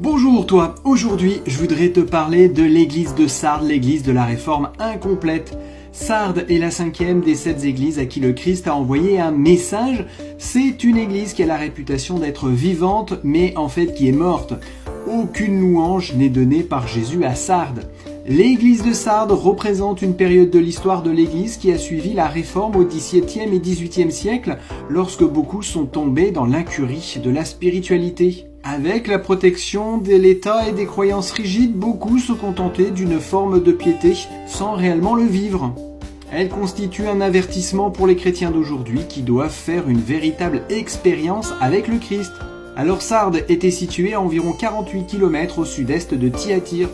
Bonjour toi, aujourd'hui je voudrais te parler de l'église de Sardes, l'église de la Réforme incomplète. Sardes est la 5e des 7 églises à qui le Christ a envoyé un message. C'est une église qui a la réputation d'être vivante, mais en fait qui est morte. Aucune louange n'est donnée par Jésus à Sardes. L'église de Sardes représente une période de l'histoire de l'église qui a suivi la Réforme au XVIIe et XVIIIe siècle, lorsque beaucoup sont tombés dans l'incurie de la spiritualité. Avec la protection de l'État et des croyances rigides, beaucoup se contentaient d'une forme de piété sans réellement le vivre. Elle constitue un avertissement pour les chrétiens d'aujourd'hui qui doivent faire une véritable expérience avec le Christ. Alors Sardes était située à environ 48 km au sud-est de Thyatire.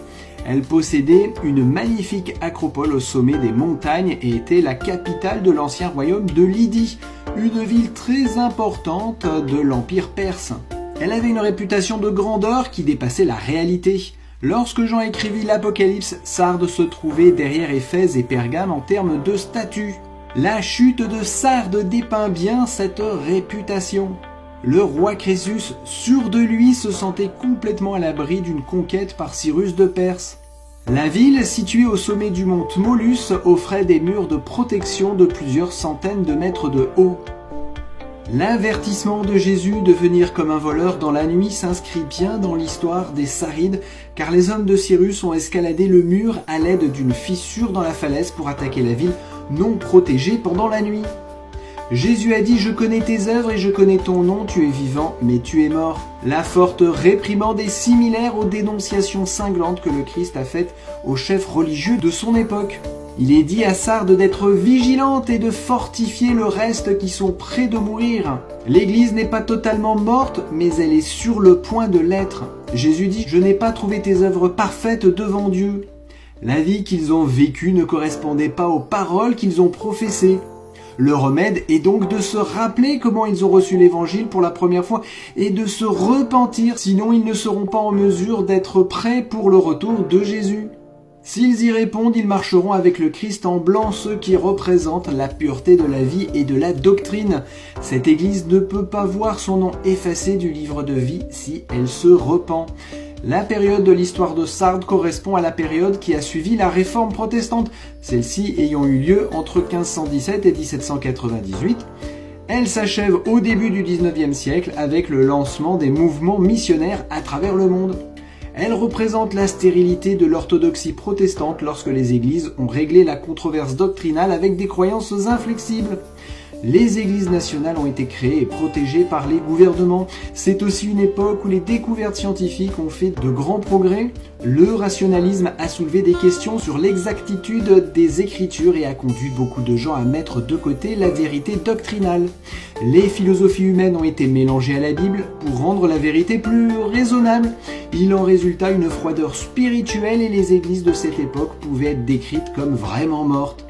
Elle possédait une magnifique acropole au sommet des montagnes et était la capitale de l'ancien royaume de Lydie, une ville très importante de l'Empire perse. Elle avait une réputation de grandeur qui dépassait la réalité. Lorsque Jean écrivit l'Apocalypse, Sardes se trouvait derrière Éphèse et Pergame en termes de statut. La chute de Sardes dépeint bien cette réputation. Le roi Crésus, sûr de lui, se sentait complètement à l'abri d'une conquête par Cyrus de Perse. La ville, située au sommet du mont Tmolus, offrait des murs de protection de plusieurs centaines de mètres de haut. L'avertissement de Jésus de venir comme un voleur dans la nuit s'inscrit bien dans l'histoire des Sarides, car les hommes de Cyrus ont escaladé le mur à l'aide d'une fissure dans la falaise pour attaquer la ville non protégée pendant la nuit. Jésus a dit « Je connais tes œuvres et je connais ton nom, tu es vivant, mais tu es mort ». La forte réprimande est similaire aux dénonciations cinglantes que le Christ a faites aux chefs religieux de son époque. Il est dit à Sardes d'être vigilante et de fortifier le reste qui sont près de mourir. L'église n'est pas totalement morte, mais elle est sur le point de l'être. Jésus dit « Je n'ai pas trouvé tes œuvres parfaites devant Dieu ». La vie qu'ils ont vécue ne correspondait pas aux paroles qu'ils ont professées. Le remède est donc de se rappeler comment ils ont reçu l'évangile pour la première fois et de se repentir, sinon ils ne seront pas en mesure d'être prêts pour le retour de Jésus. S'ils y répondent, ils marcheront avec le Christ en blanc, ceux qui représentent la pureté de la vie et de la doctrine. Cette église ne peut pas voir son nom effacé du livre de vie si elle se repent. La période de l'histoire de Sardes correspond à la période qui a suivi la Réforme protestante, celle-ci ayant eu lieu entre 1517 et 1798. Elle s'achève au début du XIXe siècle avec le lancement des mouvements missionnaires à travers le monde. Elle représente la stérilité de l'orthodoxie protestante lorsque les églises ont réglé la controverse doctrinale avec des croyances inflexibles. Les églises nationales ont été créées et protégées par les gouvernements. C'est aussi une époque où les découvertes scientifiques ont fait de grands progrès. Le rationalisme a soulevé des questions sur l'exactitude des écritures et a conduit beaucoup de gens à mettre de côté la vérité doctrinale. Les philosophies humaines ont été mélangées à la Bible pour rendre la vérité plus raisonnable. Il en résulta une froideur spirituelle et les églises de cette époque pouvaient être décrites comme vraiment mortes.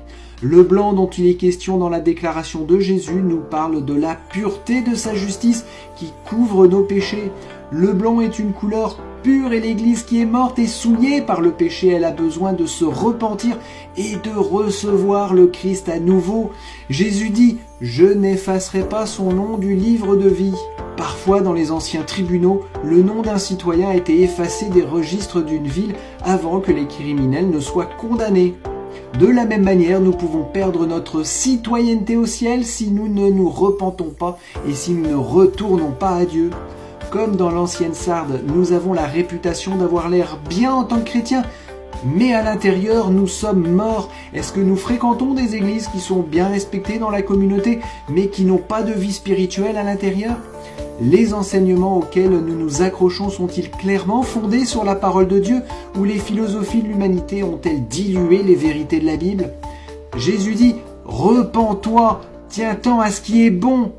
Le blanc dont il est question dans la déclaration de Jésus nous parle de la pureté de sa justice qui couvre nos péchés. Le blanc est une couleur pure et l'église qui est morte est souillée par le péché. Elle a besoin de se repentir et de recevoir le Christ à nouveau. Jésus dit « Je n'effacerai pas son nom du livre de vie ». Parfois, dans les anciens tribunaux, le nom d'un citoyen a été effacé des registres d'une ville avant que les criminels ne soient condamnés. De la même manière, nous pouvons perdre notre citoyenneté au ciel si nous ne nous repentons pas et si nous ne retournons pas à Dieu. Comme dans l'ancienne Sardes, nous avons la réputation d'avoir l'air bien en tant que chrétiens, mais à l'intérieur, nous sommes morts. Est-ce que nous fréquentons des églises qui sont bien respectées dans la communauté, mais qui n'ont pas de vie spirituelle à l'intérieur ? Les enseignements auxquels nous nous accrochons sont-ils clairement fondés sur la parole de Dieu ou les philosophies de l'humanité ont-elles dilué les vérités de la Bible ? Jésus dit « Repens-toi, tiens-t'en à ce qui est bon,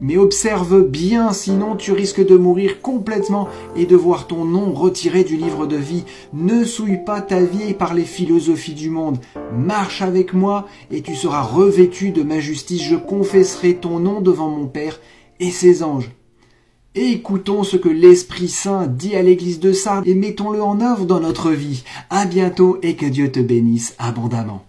mais observe bien, sinon tu risques de mourir complètement et de voir ton nom retiré du livre de vie. Ne souille pas ta vie par les philosophies du monde. Marche avec moi et tu seras revêtu de ma justice. Je confesserai ton nom devant mon Père et ses anges. » Écoutons ce que l'Esprit Saint dit à l'église de Sardes et mettons-le en œuvre dans notre vie. À bientôt et que Dieu te bénisse abondamment.